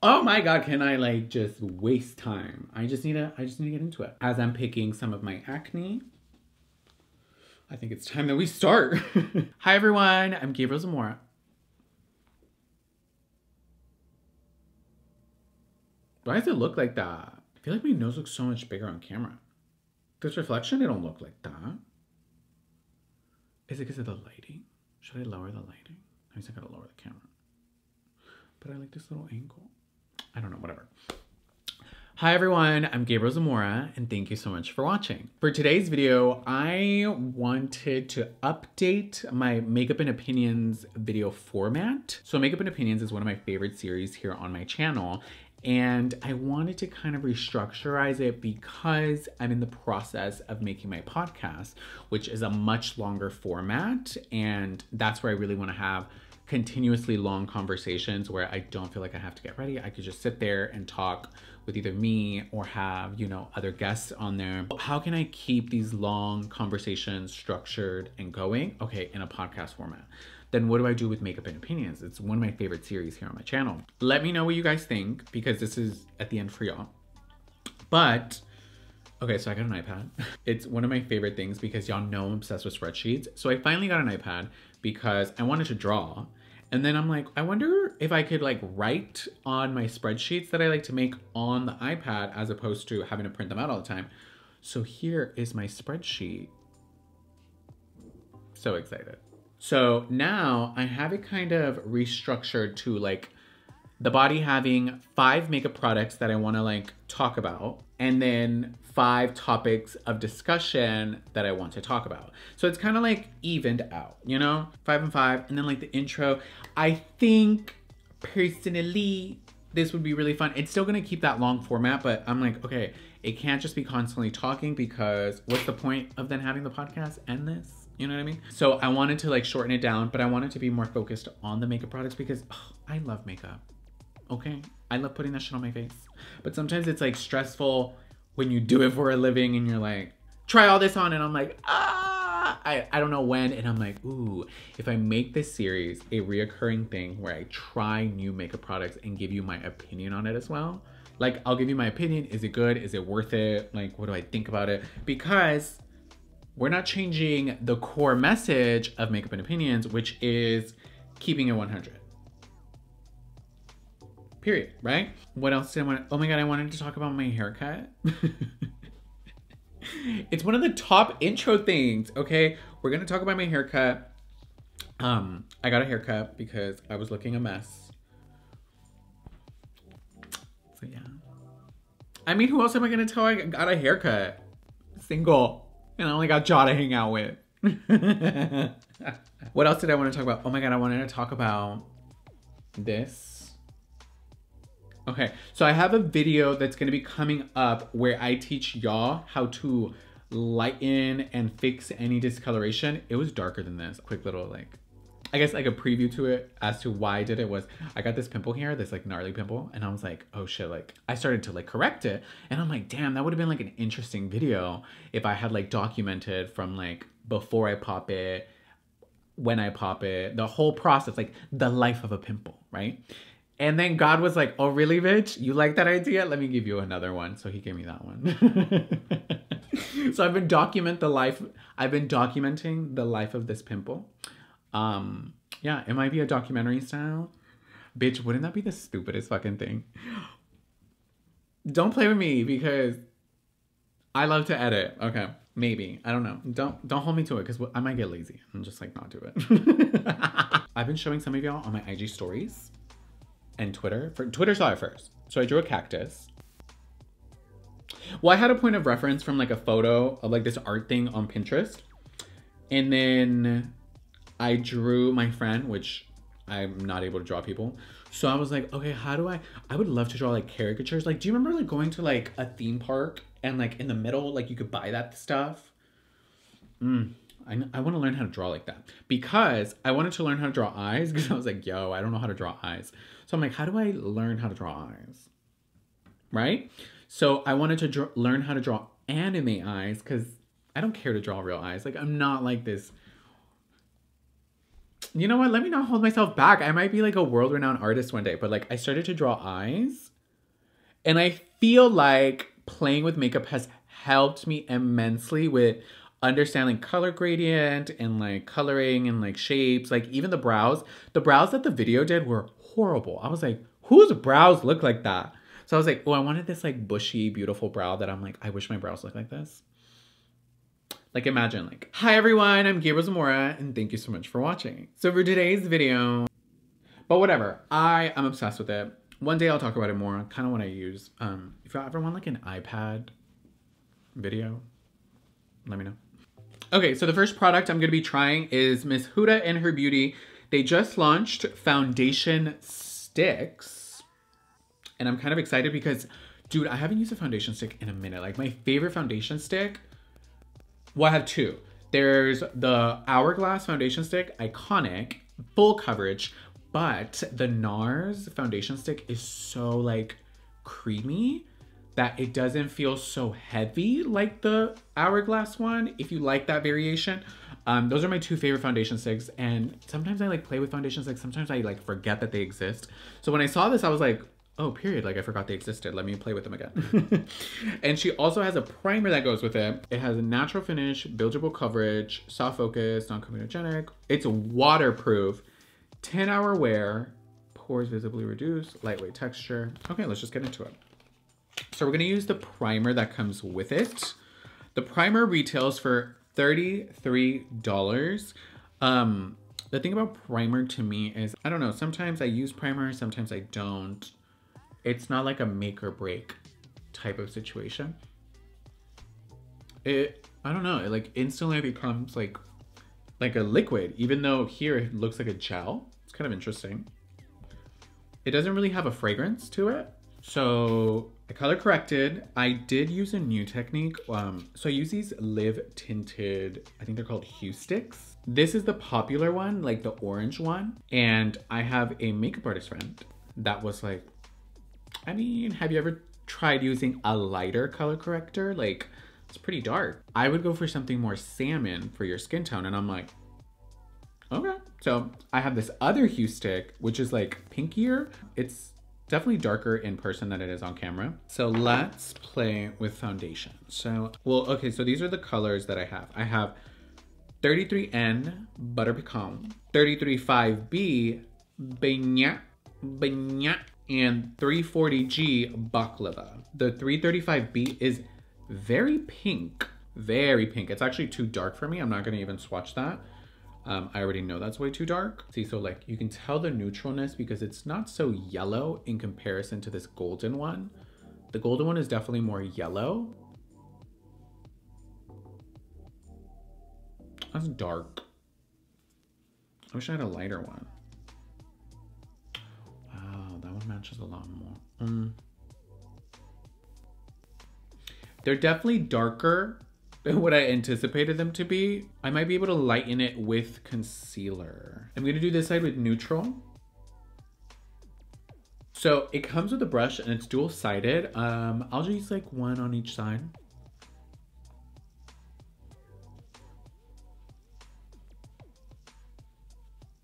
Oh my God, can I like just waste time? I just need to get into it. As I'm picking some of my acne, I think it's time that we start. Hi everyone, I'm Gabriel Zamora. Why does it look like that? I feel like my nose looks so much bigger on camera. This reflection, it don't look like that. Is it because of the lighting? Should I lower the lighting? I guess I gotta lower the camera. But I like this little angle. I don't know, whatever. Hi everyone, I'm Gabriel Zamora, and thank you so much for watching. For today's video, I wanted to update my Makeup and Opinions video format. So Makeup and Opinions is one of my favorite series here on my channel, and I wanted to kind of restructurize it because I'm in the process of making my podcast, which is a much longer format, and that's where I really want to have continuously long conversations where I don't feel like I have to get ready. I could just sit there and talk with either me or have, you know, other guests on there. How can I keep these long conversations structured and going? Okay, in a podcast format. Then what do I do with Makeup and Opinions? It's one of my favorite series here on my channel. Let me know what you guys think, because this is at the end for y'all. But, okay, so I got an iPad. It's one of my favorite things because y'all know I'm obsessed with spreadsheets. So I finally got an iPad because I wanted to draw. And then I'm like, I wonder if I could like write on my spreadsheets that I like to make on the iPad as opposed to having to print them out all the time. So here is my spreadsheet. So excited. So now I have it kind of restructured to like the body having 5 makeup products that I want to like talk about, and then 5 topics of discussion that I want to talk about. So it's kind of like evened out, you know, 5 and 5. And then like the intro, I think personally, this would be really fun. It's still going to keep that long format, but I'm like, okay, it can't just be constantly talking, because what's the point of then having the podcast and this? You know what I mean? So I wanted to like shorten it down, but I wanted to be more focused on the makeup products because I love makeup. Okay, I love putting that shit on my face. But sometimes it's like stressful when you do it for a living and you're like, try all this on, and I'm like, I don't know when. And I'm like, ooh, if I make this series a reoccurring thing where I try new makeup products and give you my opinion on it as well. Like, I'll give you my opinion. Is it good? Is it worth it? Like, what do I think about it? Because we're not changing the core message of Makeup and Opinions, which is keeping it 100. Period, right? What else did I want? Oh my God, I wanted to talk about my haircut. It's one of the top intro things, okay? We're gonna talk about my haircut. I got a haircut because I was looking a mess. So yeah. I mean, who else am I gonna tell I got a haircut? Single. And I only got Jaw to hang out with. What else did I want to talk about? Oh my God, I wanted to talk about this. Okay, so I have a video that's going to be coming up where I teach y'all how to lighten and fix any discoloration. It was darker than this. Quick little like, I guess like a preview to it as to why I did it was I got this pimple here, this like gnarly pimple, and I was like, oh shit, like I started to like correct it, and I'm like, damn, that would have been like an interesting video if I had like documented from like before I pop it, when I pop it, the whole process, like the life of a pimple, right? And then God was like, oh really, bitch? You like that idea? Let me give you another one. So he gave me that one. So I've been documenting the life of this pimple. Yeah, it might be a documentary style. Bitch, wouldn't that be the stupidest fucking thing? Don't play with me because I love to edit. Okay, maybe. I don't know. Don't hold me to it because I might get lazy and just like not do it. I've been showing some of y'all on my IG stories and Twitter. Twitter saw it first. So I drew a cactus. Well, I had a point of reference from like a photo of like this art thing on Pinterest. And then I drew my friend, which I'm not able to draw people. So I was like, okay, how do I would love to draw like caricatures. Like, do you remember like going to like a theme park and like in the middle, like you could buy that stuff? I want to learn how to draw like that because I wanted to learn how to draw eyes because I was like, yo, I don't know how to draw eyes. So I'm like, how do I learn how to draw eyes? Right? So I wanted to learn how to draw anime eyes because I don't care to draw real eyes. Like, I'm not like this. You know what? Let me not hold myself back. I might be like a world-renowned artist one day, but like I started to draw eyes. And I feel like playing with makeup has helped me immensely with understanding color gradient and like coloring and like shapes. Like even the brows. The brows that the video did were horrible. I was like, whose brows look like that? So I was like, oh, I wanted this like bushy, beautiful brow that I'm like, I wish my brows looked like this. Like imagine like, hi everyone, I'm Gabriel Zamora and thank you so much for watching. So for today's video, but whatever, I am obsessed with it. One day I'll talk about it more, kind of what I use. If you ever want like an iPad video, let me know. Okay, so the first product I'm gonna be trying is Miss Huda and her beauty. They just launched foundation sticks. And I'm kind of excited because, dude, I haven't used a foundation stick in a minute. Like my favorite foundation stick, well, I have two. There's the Hourglass foundation stick, iconic, full coverage. But the NARS foundation stick is so like creamy that it doesn't feel so heavy like the Hourglass one. If you like that variation, those are my two favorite foundation sticks. And sometimes I like play with foundation sticks. Sometimes I like forget that they exist. So when I saw this, I was like, oh, period. Like I forgot they existed. Let me play with them again. And she also has a primer that goes with it. It has a natural finish, buildable coverage, soft focus, non-comedogenic. It's waterproof. 10-hour wear, pores visibly reduced, lightweight texture. Okay, let's just get into it. So we're gonna use the primer that comes with it. The primer retails for $33. The thing about primer to me is, I don't know, sometimes I use primer, sometimes I don't. It's not like a make or break type of situation. I don't know, it like instantly becomes like a liquid, even though here it looks like a gel. It's kind of interesting. It doesn't really have a fragrance to it. So I color corrected. I did use a new technique. So I use these live tinted, I think they're called Hue Sticks. This is the popular one, like the orange one. And I have a makeup artist friend that was like, I mean, have you ever tried using a lighter color corrector? Like, it's pretty dark. I would go for something more salmon for your skin tone. And I'm like, okay. So I have this other Hue stick, which is like pinkier. It's definitely darker in person than it is on camera. So let's play with foundation. So, well, okay. So these are the colors that I have. I have 33N Butter Pecan, 335B Beignet, and 340G Baklava. The 335B is very pink, very pink. It's actually too dark for me. I'm not gonna even swatch that. I already know that's way too dark. See, so like you can tell the neutralness because it's not so yellow in comparison to this golden one. The golden one is definitely more yellow. That's dark. I wish I had a lighter one. Wow, that one matches a lot more. They're definitely darker than what I anticipated them to be. I might be able to lighten it with concealer. I'm gonna do this side with neutral. So it comes with a brush and it's dual-sided. I'll just use like one on each side.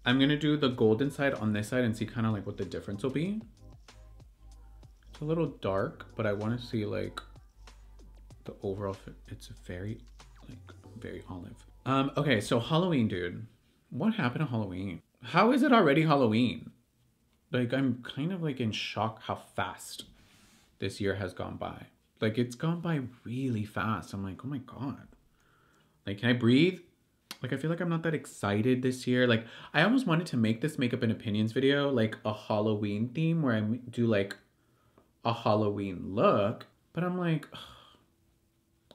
I'm gonna do the golden side on this side and see kind of like what the difference will be. It's a little dark, but I want to see like the overall fit. It's very olive. Okay, so Halloween, dude. What happened to Halloween? How is it already Halloween? Like, I'm kind of like in shock how fast this year has gone by. Like, it's gone by really fast. I'm like, oh my God. Like, can I breathe? Like, I feel like I'm not that excited this year. Like, I almost wanted to make this makeup and opinions video like a Halloween theme where I do like a Halloween look. But I'm like, ugh,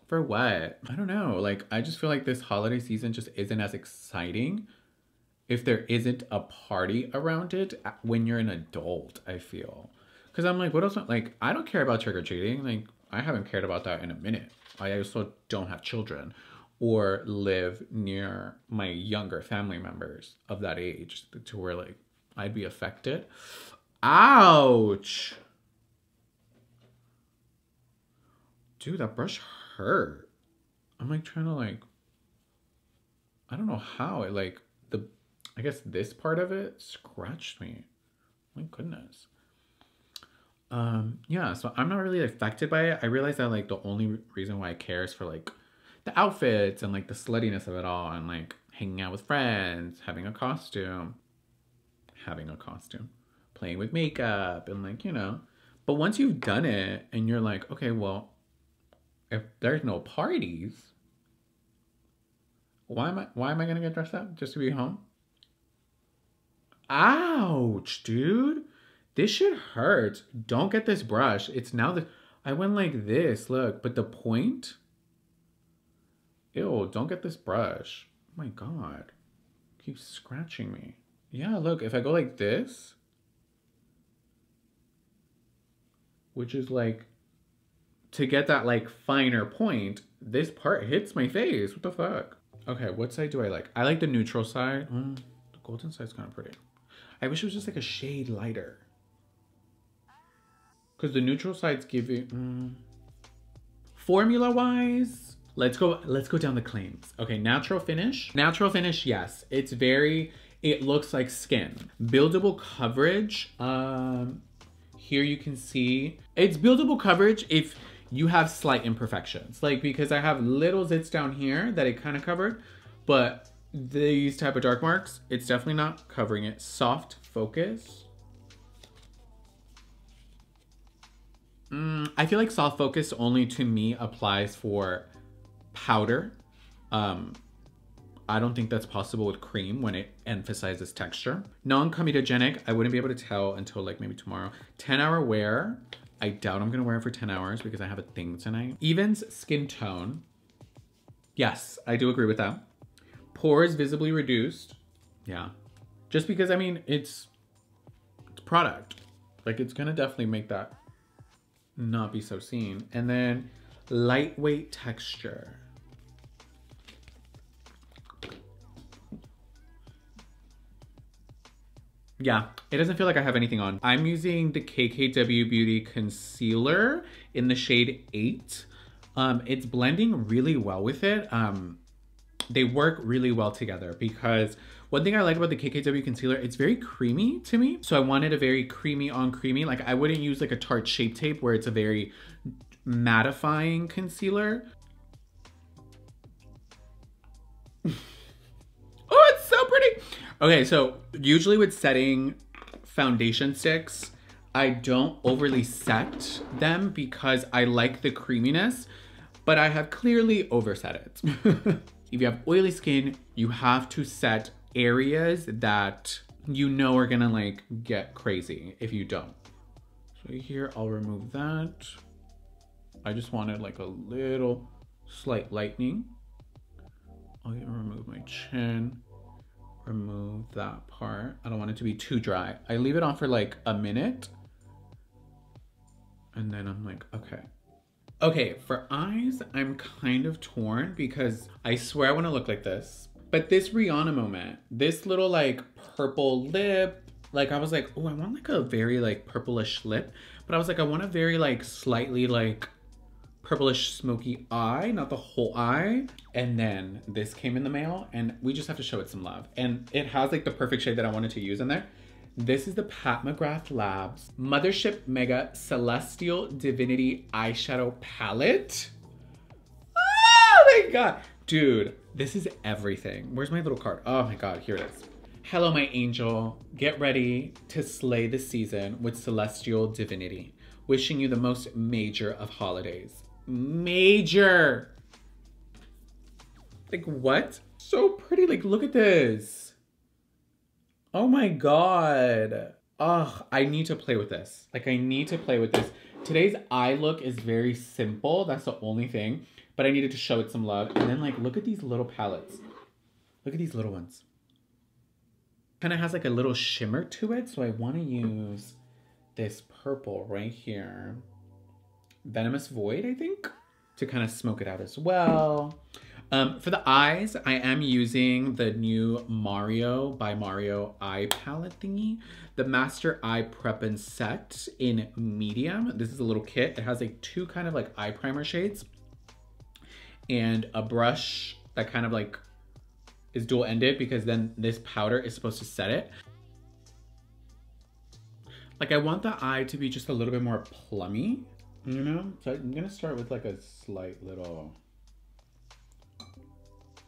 for what? I don't know. Like, I just feel like this holiday season just isn't as exciting if there isn't a party around it when you're an adult, I feel. Because I'm like, what else? Like, I don't care about trick-or-treating. Like, I haven't cared about that in a minute. I also don't have children or live near my younger family members of that age to where, like, I'd be affected. Ouch! Dude, that brush hurt. I'm, like, trying to, like... I don't know how. It, like... I guess this part of it scratched me. My goodness. Yeah, so I'm not really affected by it. I realize that like the only reason why I care is for like the outfits and like the sluttiness of it all and like hanging out with friends, having a costume, playing with makeup and like, you know. But once you've done it and you're like, okay, well, if there's no parties, why am I gonna get dressed up just to be home? Ouch, dude. This shit hurts. Don't get this brush. It's now the I went like this, look, but the point. Ew, don't get this brush. Oh my god. Keeps scratching me. Yeah, look, if I go like this, which is like to get that like finer point, this part hits my face. What the fuck? Okay, what side do I like? I like the neutral side. The golden side's kind of pretty. I wish it was just like a shade lighter. Because the neutral sides give you... Formula-wise, let's go down the claims. Okay, natural finish. Natural finish, yes. It's very... It looks like skin. Buildable coverage. Here you can see... It's buildable coverage if you have slight imperfections. Like, because I have little zits down here that it kind of covered. But these type of dark marks, it's definitely not covering it. Soft focus. I feel like soft focus only to me applies for powder. I don't think that's possible with cream when it emphasizes texture. Non-comedogenic, I wouldn't be able to tell until like maybe tomorrow. 10-hour wear, I doubt I'm gonna wear it for 10 hours because I have a thing tonight. Evens skin tone. Yes, I do agree with that. Pores visibly reduced. Yeah. Just because, I mean, it's product. Like, it's gonna definitely make that not be so seen. And then lightweight texture. Yeah, it doesn't feel like I have anything on. I'm using the Kkw Beauty Concealer in the shade 8. It's blending really well with it. They work really well together because one thing I like about the Kkw Concealer, it's very creamy to me. So I wanted a very creamy on creamy. Like I wouldn't use like a Tarte Shape Tape where it's a very mattifying concealer. Oh, it's so pretty. Okay, so usually with setting foundation sticks, I don't overly set them because I like the creaminess, but I have clearly overset it. If you have oily skin, you have to set areas that you know are gonna like get crazy if you don't. So here, I'll remove that. I just wanted like a little slight lightening. I'll remove my chin, remove that part. I don't want it to be too dry. I leave it on for like a minute. And then I'm like, okay. Okay, for eyes, I'm kind of torn because I swear I want to look like this. But this Rihanna moment, this little like purple lip, like I was like, oh, I want like a very like purplish lip. But I was like, I want a very like slightly like purplish smoky eye, not the whole eye. And then this came in the mail and we just have to show it some love. And it has like the perfect shade that I wanted to use in there. This is the Pat McGrath Labs Mothership Mega Celestial Divinity Eyeshadow Palette. Oh my God. Dude, this is everything. Where's my little card? Oh my God, here it is. Hello, my angel. Get ready to slay the season with Celestial Divinity. Wishing you the most major of holidays. Major. Like what? So pretty, like look at this. Oh my God. Ugh, I need to play with this. Like I need to play with this. Today's eye look is very simple. That's the only thing. But I needed to show it some love. And then like, look at these little palettes. Look at these little ones. Kind of has like a little shimmer to it. So I want to use this purple right here. Venomous Void, I think. To kind of smoke it out as well. For the eyes, I am using the new Mario by Mario eye palette thingy. The Master Eye Prep and Set in medium. This is a little kit. It has like 2 kind of like eye primer shades. And a brush that kind of like is dual-ended because then this powder is supposed to set it. Like I want the eye to be just a little bit more plummy, you know? So I'm gonna start with like a slight little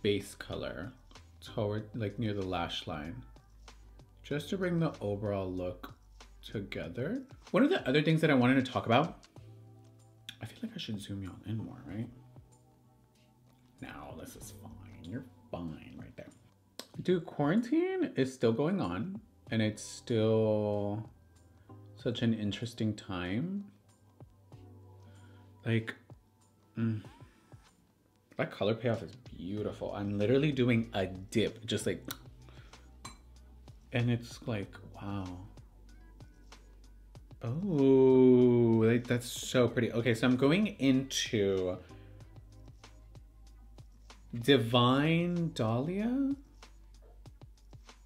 base color toward like near the lash line, just to bring the overall look together. One of the other things that I wanted to talk about, I feel like I should zoom y'all in more, right? No, this is fine. You're fine right there. Dude, quarantine is still going on and it's still such an interesting time. Like, that color payoff is beautiful. I'm literally doing a dip, just like, and it's like, wow. Oh, like that's so pretty. Okay, so I'm going into Divine Dahlia.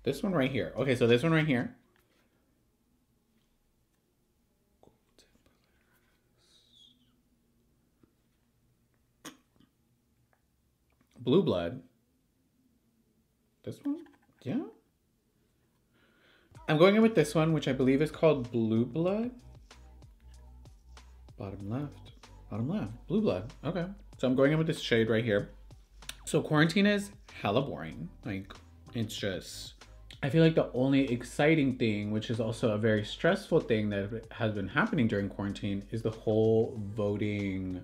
This one right here. Okay, so this one right here. Blue Blood. This one? Yeah. I'm going in with this one, which I believe is called Blue Blood. Bottom left. Bottom left. Blue Blood. Okay. So I'm going in with this shade right here. So quarantine is hella boring. Like, it's just... I feel like the only exciting thing, which is also a very stressful thing that has been happening during quarantine, is the whole voting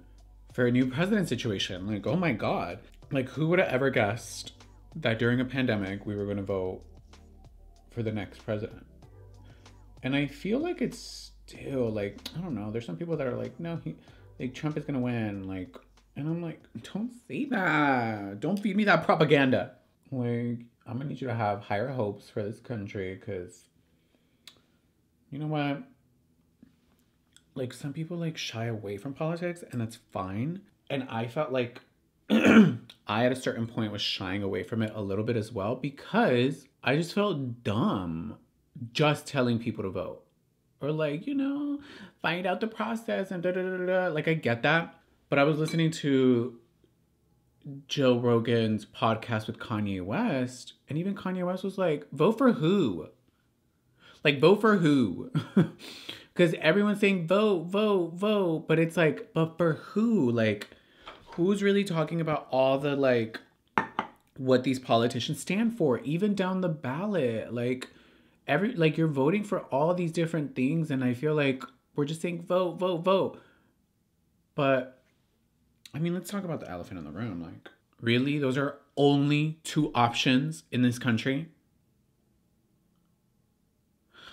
for a new president situation. Like, oh my God. Like, who would have ever guessed that during a pandemic, we were going to vote for the next president? And I feel like it's still, like, I don't know. There's some people that are like, no, like, Trump is going to win. Like, and I'm like, don't say that. Don't feed me that propaganda. Like, I'm going to need you to have higher hopes for this country because, you know what? Like, some people, like, shy away from politics, and that's fine. And I felt like I at a certain point was shying away from it a little bit as well because I just felt dumb just telling people to vote or like, you know, find out the process and da da da da. Like I get that, but I was listening to Joe Rogan's podcast with Kanye West, and even Kanye West was like, vote for who? Like, vote for who? Because everyone's saying vote, vote, vote, but it's like, but for who? Like, who's really talking about all the, like, what these politicians stand for, even down the ballot? Like, you're voting for all these different things, and I feel like we're just saying vote, vote, vote. But, I mean, let's talk about the elephant in the room. Like, really? Those are only two options in this country?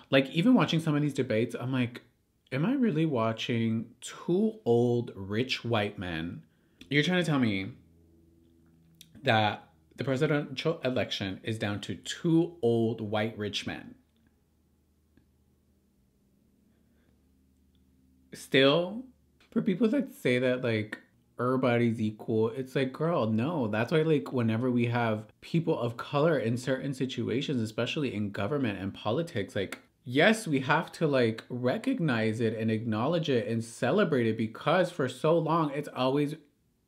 Like, even watching some of these debates, I'm like, am I really watching two old, rich white men? You're trying to tell me that the presidential election is down to two old white rich men. Still, for people that say that, like, everybody's equal, it's like, girl, no. That's why, like, whenever we have people of color in certain situations, especially in government and politics, like, yes, we have to, like, recognize it and acknowledge it and celebrate it because for so long, it's always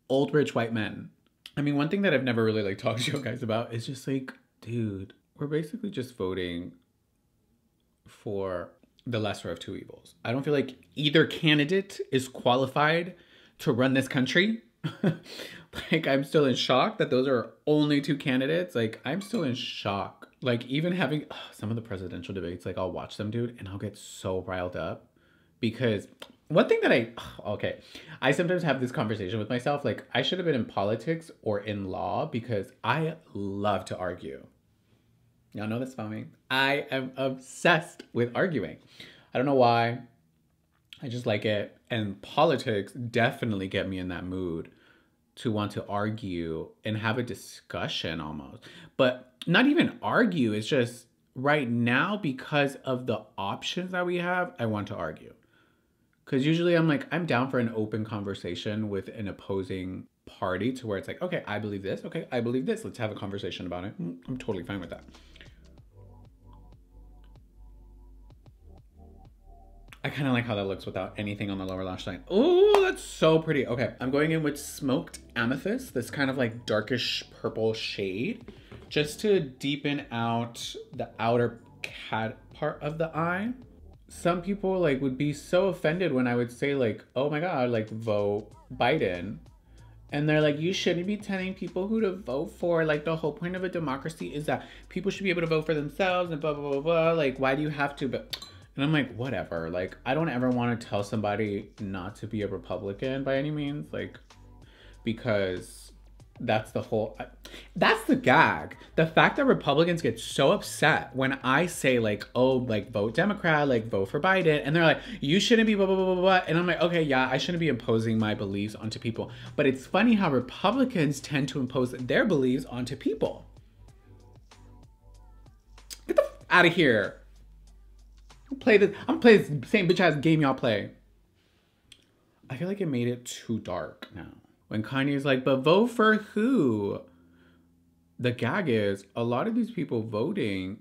old rich white men. I mean, one thing that I've never really like talked to you guys about is just like, dude, we're basically just voting for the lesser of two evils. I don't feel like either candidate is qualified to run this country. Like, I'm still in shock that those are only two candidates. Like, I'm still in shock. Like, even having some of the presidential debates, like, I'll watch them, dude, and I'll get so riled up because one thing that I sometimes have this conversation with myself, like, I should have been in politics or in law because I love to argue. Y'all know this about me. I am obsessed with arguing. I don't know why. I just like it. And politics definitely get me in that mood to want to argue and have a discussion almost. But not even argue. It's just right now, because of the options that we have, I want to argue. Because usually I'm like, I'm down for an open conversation with an opposing party to where it's like, okay, I believe this. Okay, I believe this. Let's have a conversation about it. I'm totally fine with that. I kind of like how that looks without anything on the lower lash line. Oh, that's so pretty. Okay, I'm going in with Smoked Amethyst, this kind of like darkish purple shade. just to deepen out the outer cat part of the eye. Some people like would be so offended when I would say like, oh my God, like vote Biden. And they're like, you shouldn't be telling people who to vote for. Like the whole point of a democracy is that people should be able to vote for themselves and blah, blah, blah, blah. Like, why do you have to? And I'm like, whatever. Like, I don't ever want to tell somebody not to be a Republican by any means. Like, because that's the gag. The fact that Republicans get so upset when I say like, oh, like vote Democrat, like vote for Biden. And they're like, you shouldn't be blah, blah, blah, blah, blah. And I'm like, okay, yeah, I shouldn't be imposing my beliefs onto people. But it's funny how Republicans tend to impose their beliefs onto people. Get the f out of here. I'm gonna play the same bitch ass game y'all play. I feel like it made it too dark now. When Kanye's like, but vote for who? The gag is, a lot of these people voting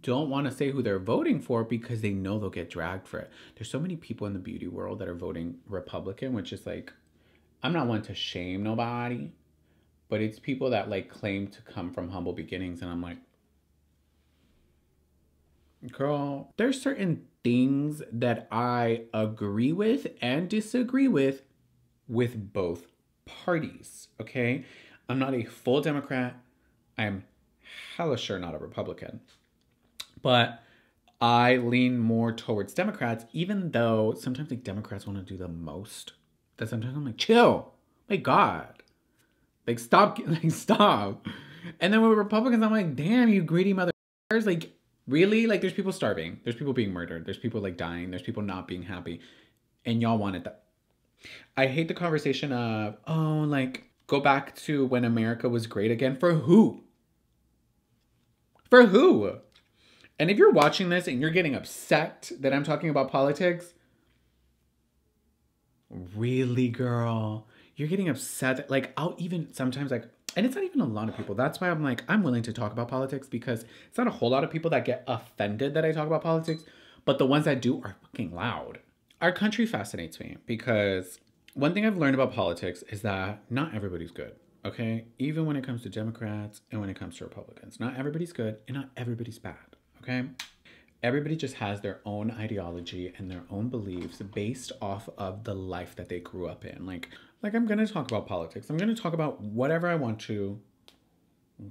don't want to say who they're voting for because they know they'll get dragged for it. There's so many people in the beauty world that are voting Republican, which is like, I'm not one to shame nobody, but it's people that like claim to come from humble beginnings. And I'm like, girl, there's certain things that I agree with and disagree with both parties, okay? I'm not a full Democrat. I'm hella sure not a Republican. But I lean more towards Democrats, even though sometimes like Democrats want to do the most. That sometimes I'm like, chill. My God. Like, stop. Like, stop. And then with Republicans, I'm like, damn, you greedy motherfuckers. Like, really? Like, there's people starving. There's people being murdered. There's people like dying. There's people not being happy. And y'all wanted that. I hate the conversation of, oh, like, go back to when America was great again. For who? For who? And if you're watching this and you're getting upset that I'm talking about politics, really, girl? You're getting upset that, like, I'll even sometimes, like, and it's not even a lot of people. That's why I'm like, I'm willing to talk about politics because it's not a whole lot of people that get offended that I talk about politics, but the ones that do are fucking loud. Our country fascinates me because one thing I've learned about politics is that not everybody's good, okay? Even when it comes to Democrats and when it comes to Republicans. Not everybody's good and not everybody's bad, okay? Everybody just has their own ideology and their own beliefs based off of the life that they grew up in. Like I'm going to talk about politics. I'm going to talk about whatever I want to,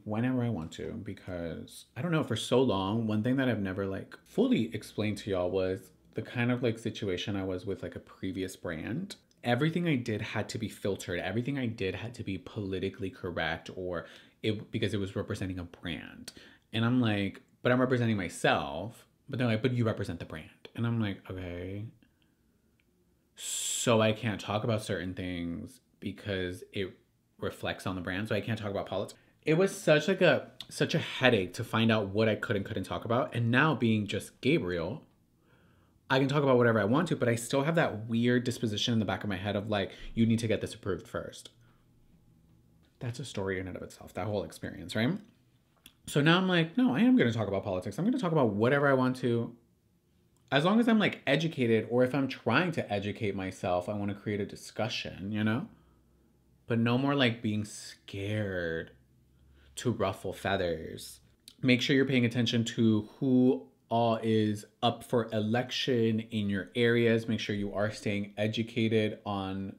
whenever I want to, because I don't know, for so long, one thing that I've never like fully explained to y'all was the kind of like situation I was with like a previous brand. Everything I did had to be filtered. Everything I did had to be politically correct because it was representing a brand. And I'm like, but I'm representing myself. But they're like, but you represent the brand. And I'm like, okay. So I can't talk about certain things because it reflects on the brand. So I can't talk about politics. It was such a headache to find out what I could and couldn't talk about. And now being just Gabriel, I can talk about whatever I want to, but I still have that weird disposition in the back of my head of like, you need to get this approved first. That's a story in and of itself, that whole experience, right? So now I'm like, no, I am going to talk about politics. I'm going to talk about whatever I want to. As long as I'm like educated, or if I'm trying to educate myself, I want to create a discussion, you know? But no more like being scared to ruffle feathers. Make sure you're paying attention to who all is up for election in your areas. Make sure you are staying educated on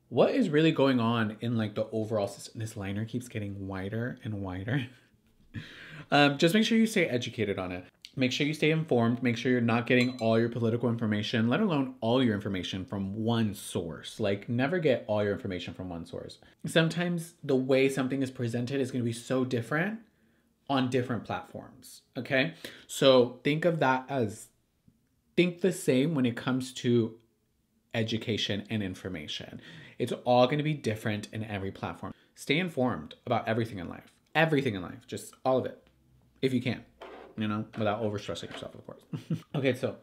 what is really going on in like the overall system. This liner keeps getting wider and wider. Just make sure you stay educated on it. Make sure you stay informed. Make sure you're not getting all your political information, let alone all your information from one source. Like, never get all your information from one source. Sometimes the way something is presented is going to be so different on different platforms, okay? So think of that as, think the same when it comes to education and information. It's all going to be different in every platform. Stay informed about everything in life. Everything in life. Just all of it. If you can. You know? Without overstressing yourself, of course. Okay, so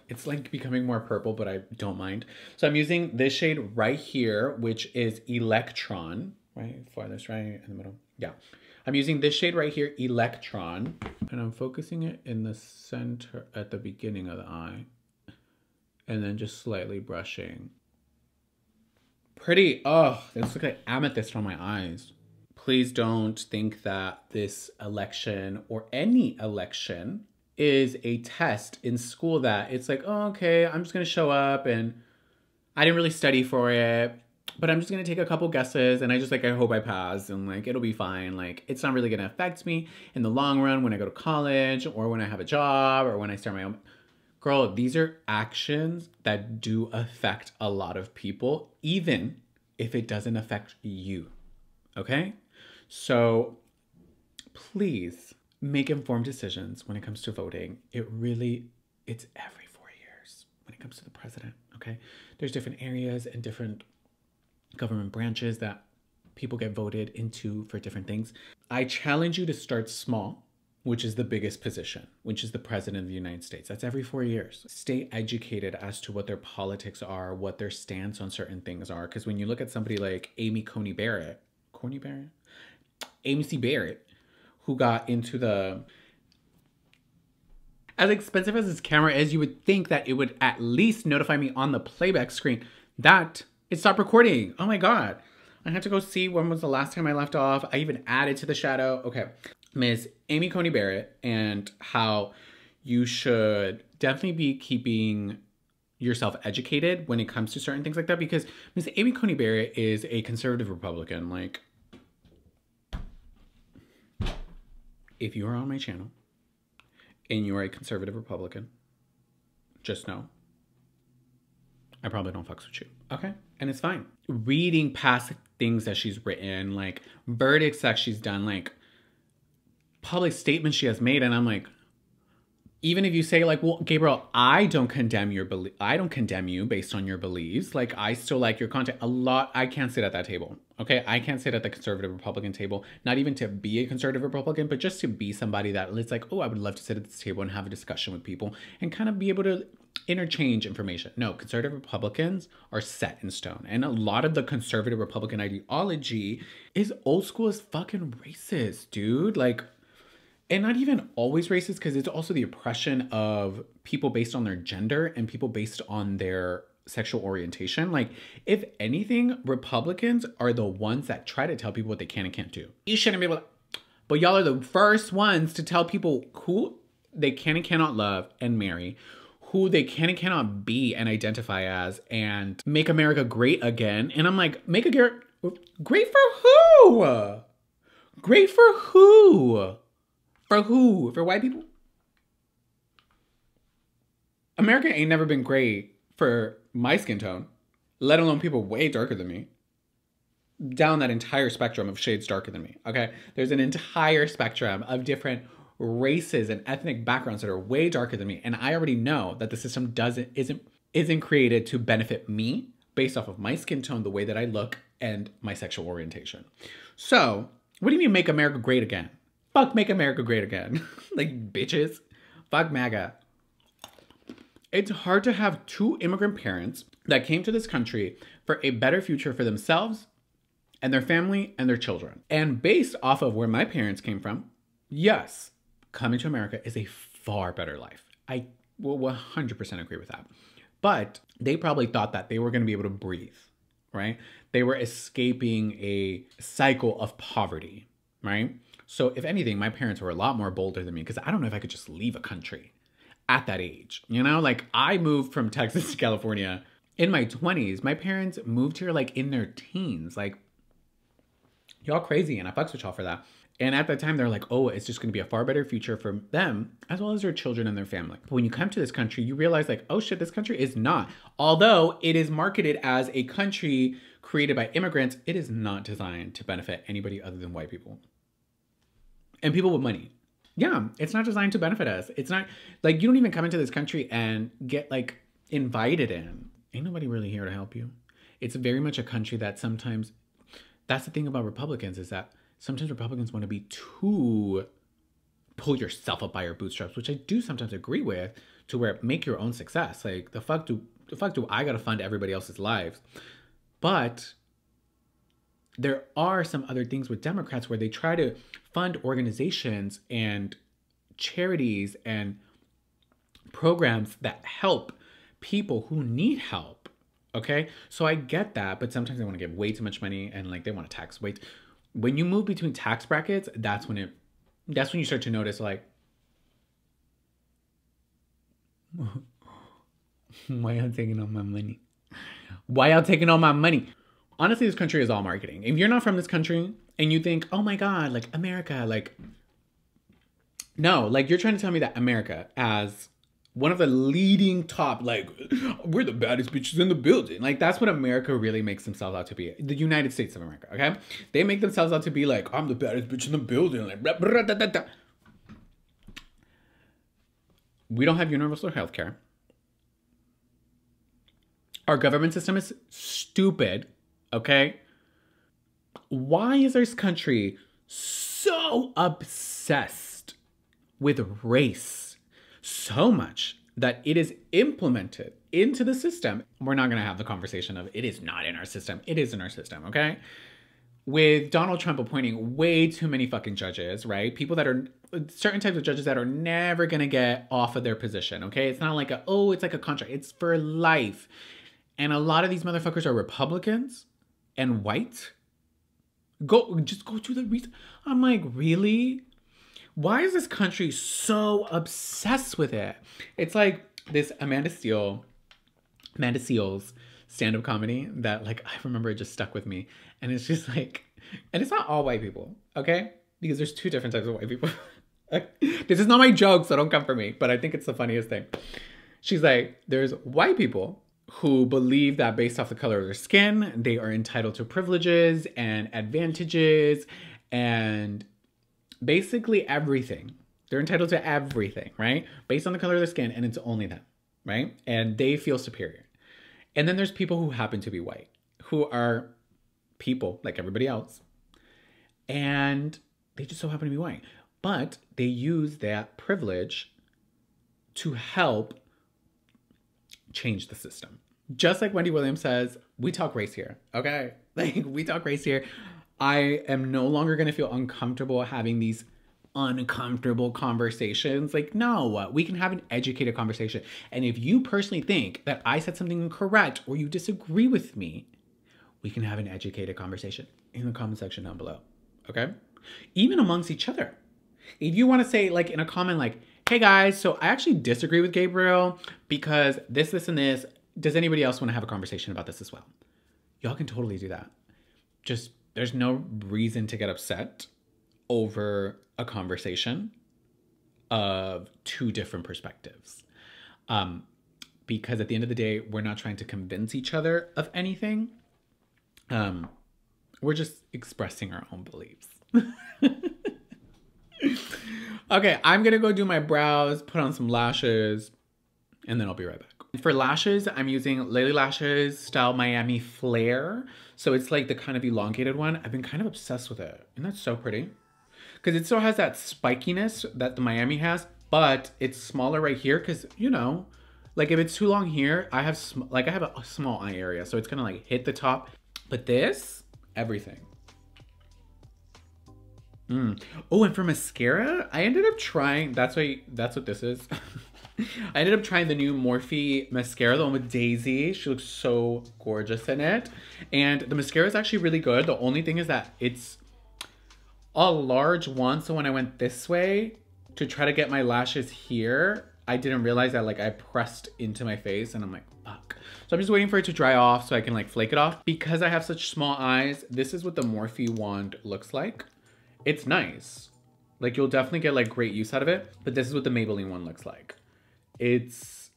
it's like becoming more purple, but I don't mind. So I'm using this shade right here, which is Electron. Right? Farthest right in the middle. Yeah. I'm using this shade right here, Electron. And I'm focusing it in the center at the beginning of the eye. And then just slightly brushing. Pretty. Oh, this looks like amethyst on my eyes. Please don't think that this election or any election is a test in school that it's like, oh, okay, I'm just going to show up and I didn't really study for it, but I'm just going to take a couple guesses and I hope I pass and like, it'll be fine. Like, it's not really going to affect me in the long run when I go to college or when I have a job or when I start my own. Girl, these are actions that do affect a lot of people, even if it doesn't affect you. Okay? So please make informed decisions when it comes to voting. It's every 4 years when it comes to the president. Okay? There's different areas and different government branches that people get voted into for different things. I challenge you to start small, which is the biggest position, which is the president of the United States. That's every 4 years. Stay educated as to what their politics are, what their stance on certain things are. Because when you look at somebody like Amy C. Barrett, who got into as expensive as this camera is, you would think that it would at least notify me on the playback screen that it stopped recording. Oh my God. I had to go see when was the last time I left off. I even added to the shadow. Okay. Miss Amy Coney Barrett, and how you should definitely be keeping yourself educated when it comes to certain things like that, because Miss Amy Coney Barrett is a conservative Republican. Like, if you are on my channel and you are a conservative Republican, just know I probably don't fucks with you. Okay? And it's fine. Reading past things that she's written, like verdicts that she's done, like public statements she has made, and I'm like, even if you say like, well, Gabriel, I don't condemn you based on your beliefs. Like, I still like your content a lot. I can't sit at that table. Okay. I can't sit at the conservative Republican table, not even to be a conservative Republican, but just to be somebody that it's like, oh, I would love to sit at this table and have a discussion with people and kind of be able to interchange information. No, conservative Republicans are set in stone. And a lot of the conservative Republican ideology is old school as fucking racist, dude. Like, and not even always racist, because it's also the oppression of people based on their gender and people based on their sexual orientation. Like, if anything, Republicans are the ones that try to tell people what they can and can't do. You shouldn't be able to, but y'all are the first ones to tell people who they can and cannot love and marry, who they can and cannot be and identify as, and make America great again. And I'm like, make America great for who? Great for who? For who? For white people? America ain't never been great for my skin tone, let alone people way darker than me. Down that entire spectrum of shades darker than me, okay? There's an entire spectrum of different races and ethnic backgrounds that are way darker than me. And I already know that the system isn't created to benefit me based off of my skin tone, the way that I look, and my sexual orientation. So, what do you mean make America great again? Fuck make America great again. Like, bitches. Fuck MAGA. It's hard to have two immigrant parents that came to this country for a better future for themselves and their family and their children. And based off of where my parents came from, yes, coming to America is a far better life. I will 100% agree with that. But they probably thought that they were going to be able to breathe, right? They were escaping a cycle of poverty, right? So if anything, my parents were a lot more bolder than me, because I don't know if I could just leave a country at that age. You know, like, I moved from Texas to California in my 20s. My parents moved here like in their teens. Like, y'all crazy, and I fucks with y'all for that. And at that time, they're like, oh, it's just going to be a far better future for them as well as their children and their family. But when you come to this country, you realize like, oh shit, this country is not. Although it is marketed as a country created by immigrants, it is not designed to benefit anybody other than white people. And people with money. Yeah, it's not designed to benefit us. It's not, like, you don't even come into this country and get, like, invited in. Ain't nobody really here to help you. It's very much a country that sometimes, that's the thing about Republicans, is that sometimes Republicans want to be too pull yourself up by your bootstraps, which I do sometimes agree with, to where make your own success. Like, the fuck do I gotta fund everybody else's lives? But there are some other things with Democrats where they try to fund organizations and charities and programs that help people who need help. Okay? So I get that, but sometimes they want to give way too much money and like they want to tax way. When you move between tax brackets, that's when you start to notice, like, why y'all taking all my money? Why y'all taking all my money? Honestly, this country is all marketing. If you're not from this country and you think, oh my God, like America, like, no, like you're trying to tell me that America, as one of the leading top, like, we're the baddest bitches in the building. Like, that's what America really makes themselves out to be. The United States of America, okay? They make themselves out to be like, I'm the baddest bitch in the building. Like, blah, blah, da, da, da. We don't have universal health care. Our government system is stupid, okay? Why is this country so obsessed with race so much that it is implemented into the system? We're not going to have the conversation of it is not in our system. It is in our system, okay? With Donald Trump appointing way too many fucking judges, right? People that are certain types of judges that are never going to get off of their position, okay? It's not like it's like a contract. It's for life. And a lot of these motherfuckers are Republicans and white. Just go to the reason. I'm like, really? Why is this country so obsessed with it? It's like this Amanda Seales stand-up comedy that, like, I remember it just stuck with me. And it's just like, and it's not all white people, okay? Because there's two different types of white people. This is not my joke, so don't come for me. But I think it's the funniest thing. She's like, there's white people who believe that based off the color of their skin, they are entitled to privileges and advantages and basically everything. They're entitled to everything, right? Based on the color of their skin, and it's only them, right? And they feel superior. And then there's people who happen to be white, who are people like everybody else, and they just so happen to be white. But they use that privilege to help change the system. Just like Wendy Williams says, we talk race here, okay? Like, we talk race here. I am no longer going to feel uncomfortable having these uncomfortable conversations. Like, no, we can have an educated conversation. And if you personally think that I said something incorrect or you disagree with me, we can have an educated conversation in the comment section down below, okay? Even amongst each other. If you want to say, like, in a comment, like, hey guys, so I actually disagree with Gabriel because this, and this. Does anybody else want to have a conversation about this as well? Y'all can totally do that. Just, there's no reason to get upset over a conversation of two different perspectives. Because at the end of the day, we're not trying to convince each other of anything. We're just expressing our own beliefs. Okay, I'm gonna go do my brows, put on some lashes, and then I'll be right back. For lashes, I'm using Lily Lashes Style Miami Flare. So it's like the kind of elongated one. I've been kind of obsessed with it. And that's so pretty. Because it still has that spikiness that the Miami has, but it's smaller right here because, you know, like if it's too long here, I have a small eye area. So it's gonna like hit the top. But this, everything. Oh, and for mascara, I ended up trying, that's what this is. I ended up trying the new Morphe Mascara, the one with Daisy. She looks so gorgeous in it. And the mascara is actually really good. The only thing is that it's a large one. So when I went this way to try to get my lashes here, I didn't realize that like I pressed into my face and I'm like, fuck. So I'm just waiting for it to dry off so I can like flake it off. Because I have such small eyes, this is what the Morphe wand looks like. It's nice. Like you'll definitely get like great use out of it. But this is what the Maybelline one looks like. It's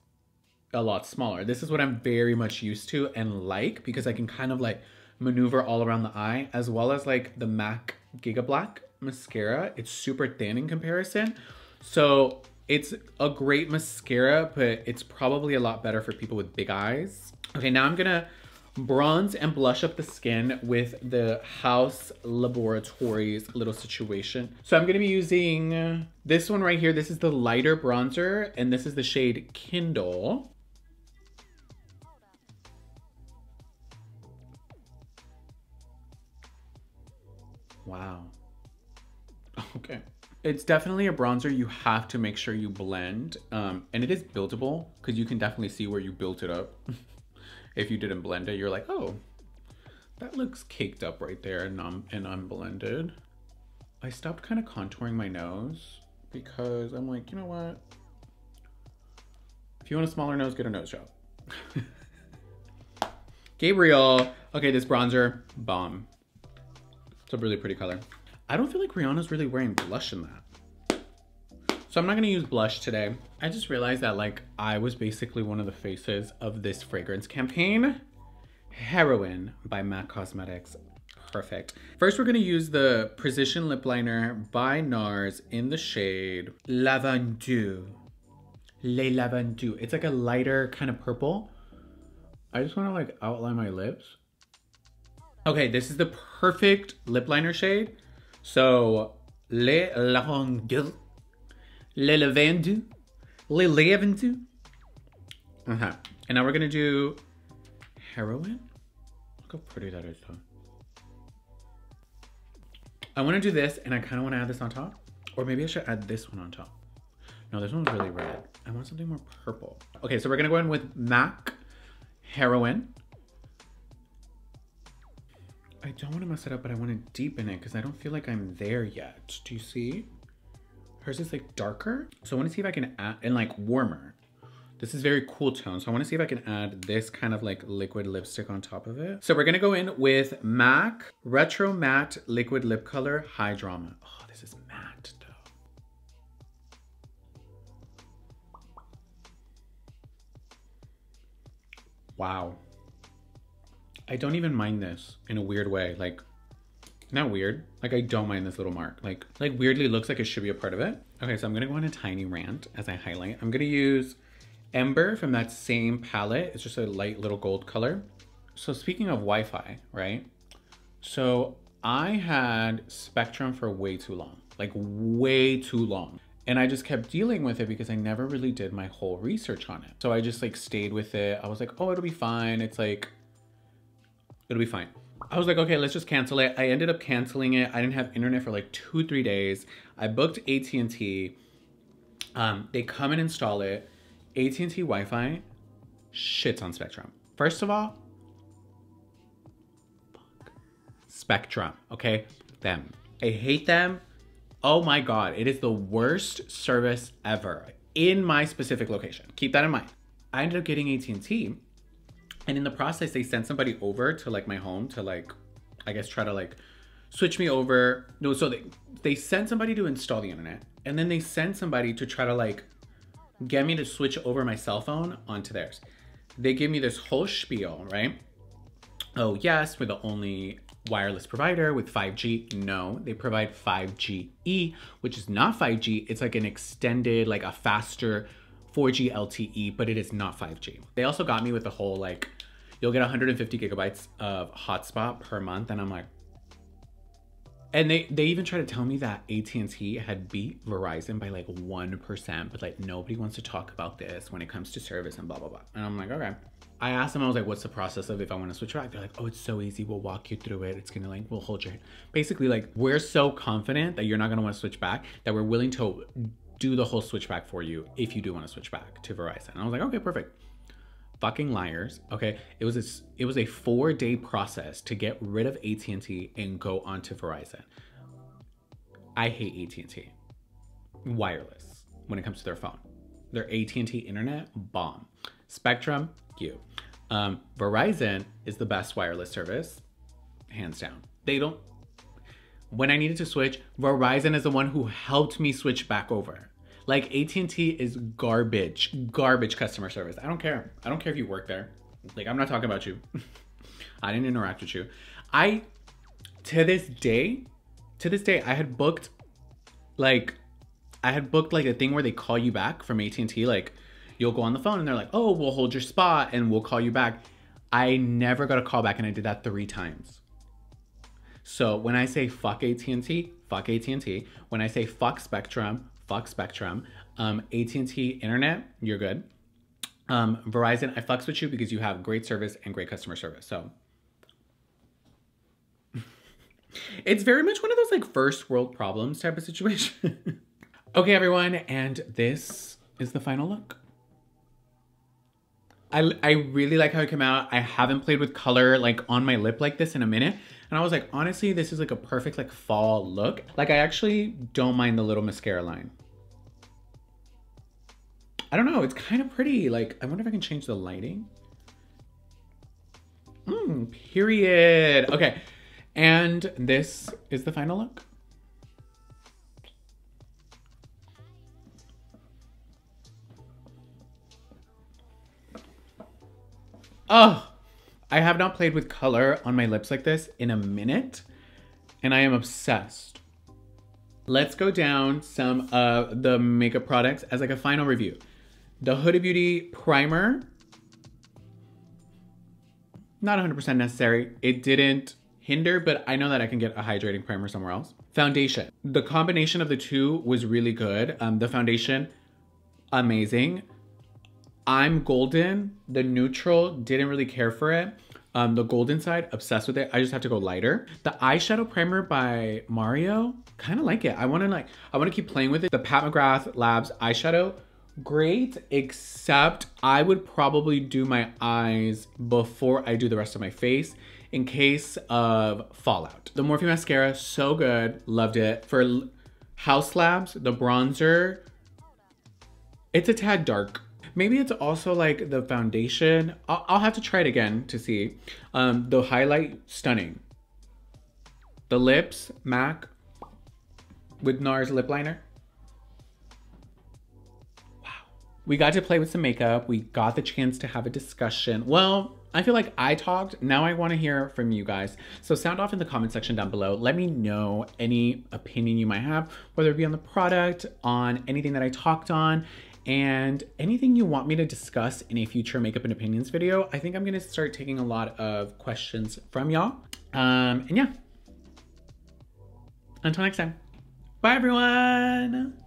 a lot smaller. This is what I'm very much used to and like because I can kind of like maneuver all around the eye, as well as like the MAC Giga Black mascara. It's super thin in comparison. So it's a great mascara, but it's probably a lot better for people with big eyes. Okay, now I'm gonna bronze and blush up the skin with the House Laboratories little situation. So I'm gonna be using this one right here. This is the lighter bronzer, and this is the shade Kindle. Wow. Okay. It's definitely a bronzer you have to make sure you blend. And it is buildable because you can definitely see where you built it up. If you didn't blend it, you're like, oh, That looks caked up right there and unblended. I stopped kind of contouring my nose because I'm like, you know what? If you want a smaller nose, get a nose job. Gabriel. Okay, this bronzer, bomb. It's a really pretty color. I don't feel like Rihanna's really wearing blush in that. So I'm not gonna use blush today. I just realized that like I was basically one of the faces of this fragrance campaign. Heroine by MAC Cosmetics. Perfect. First, we're gonna use the Precision Lip Liner by NARS in the shade Lavandou. Le Lavandou. It's like a lighter kind of purple. I just wanna like outline my lips. Okay, this is the perfect lip liner shade. So, Le Lavandou. Le Lavandou. Le Lavandou. And now we're gonna do Heroine. Look how pretty that is though. I want to do this and I kind of want to add this on top. Or maybe I should add this one on top. No, this one's really red. I want something more purple. Okay, so we're going to go in with MAC Heroine. I don't want to mess it up, but I want to deepen it because I don't feel like I'm there yet. Do you see? Hers is like darker. So I want to see if I can add, and like warmer. This is very cool tone. So I want to see if I can add this kind of like liquid lipstick on top of it. So we're going to go in with MAC Retro Matte Liquid Lip Color High Drama. Oh, this is matte though. Wow. I don't even mind this in a weird way. Like, not weird. Like I don't mind this little mark. Like weirdly looks like it should be a part of it. Okay, so I'm going to go on a tiny rant as I highlight. I'm going to use Ember from that same palette. It's just a light little gold color. So speaking of Wi-Fi, right? So I had Spectrum for way too long, like way too long. And I just kept dealing with it because I never really did my whole research on it. So I just like stayed with it. I was like, oh, it'll be fine. It's like, it'll be fine. I was like, okay, let's just cancel it. I ended up canceling it. I didn't have internet for like 2-3 days. I booked AT&T. They come and install it. AT&T Wi-Fi shits on Spectrum. First of all, Spectrum, okay? Them. I hate them. Oh my God, it is the worst service ever in my specific location. Keep that in mind. I ended up getting AT&T, and in the process, they sent somebody over to like my home to like, I guess try to like switch me over. No, so they sent somebody to install the internet, and then they sent somebody to try to like get me to switch over my cell phone onto theirs. They give me this whole spiel, right? Oh yes, we're the only wireless provider with 5G. No, they provide 5GE, which is not 5G. It's like an extended, like a faster 4G LTE, but it is not 5G. They also got me with the whole like, you'll get 150 gigabytes of hotspot per month. And I'm like, and they even try to tell me that AT&T had beat Verizon by like 1%, but like nobody wants to talk about this when it comes to service and blah, blah, blah. And I'm like, okay. I asked them, I was like, what's the process of if I want to switch back? They're like, oh, it's so easy. We'll walk you through it. It's gonna like, we'll hold your hand. Basically like, we're so confident that you're not gonna want to switch back that we're willing to do the whole switch back for you if you do want to switch back to Verizon. And I was like, okay, perfect. Fucking liars. Okay, it was a 4-day process to get rid of AT&T and go onto Verizon. I hate AT&T wireless when it comes to their phone. Their AT&T internet, bomb. Spectrum, you. Verizon is the best wireless service, hands down. They don't. When I needed to switch, Verizon is the one who helped me switch back over. Like AT&T is garbage customer service. I don't care. I don't care if you work there. Like, I'm not talking about you. I didn't interact with you. To this day, I had booked like a thing where they call you back from AT&T. Like, you'll go on the phone and they're like, oh, we'll hold your spot and we'll call you back. I never got a call back, and I did that 3 times. So when I say fuck AT&T, fuck AT&T. When I say fuck Spectrum, fuck Spectrum. AT&T internet, you're good. Verizon, I fucks with you because you have great service and great customer service. So it's very much one of those like first world problems type of situation. Okay, everyone. And this is the final look. I really like how it came out. I haven't played with color like on my lip like this in a minute. And I was like, honestly, this is like a perfect like fall look. Like I actually don't mind the little mascara line. I don't know, it's kind of pretty. Like, I wonder if I can change the lighting. Period. Okay, and this is the final look. Oh, I have not played with color on my lips like this in a minute, and I am obsessed. Let's go down some of the makeup products as like a final review. The Huda Beauty Primer, not 100% necessary. It didn't hinder, but I know that I can get a hydrating primer somewhere else. Foundation, the combination of the two was really good. The foundation, amazing. I'm golden. The neutral, didn't really care for it. The golden side, obsessed with it. I just have to go lighter. The eyeshadow primer by Mario, kind of like it. I want to keep playing with it. The Pat McGrath Labs eyeshadow, great, except I would probably do my eyes before I do the rest of my face in case of fallout. The Morphe Mascara, so good, loved it. For House Labs, the bronzer, it's a tad dark. Maybe it's also like the foundation. I'll have to try it again to see. The highlight, stunning. The lips, MAC with NARS lip liner. Wow. We got to play with some makeup. We got the chance to have a discussion. Well, I feel like I talked. Now I want to hear from you guys. So sound off in the comment section down below. Let me know any opinion you might have, whether it be on the product, on anything that I talked on, and anything you want me to discuss in a future makeup and opinions video. I think I'm gonna start taking a lot of questions from y'all. And yeah, until next time, bye everyone.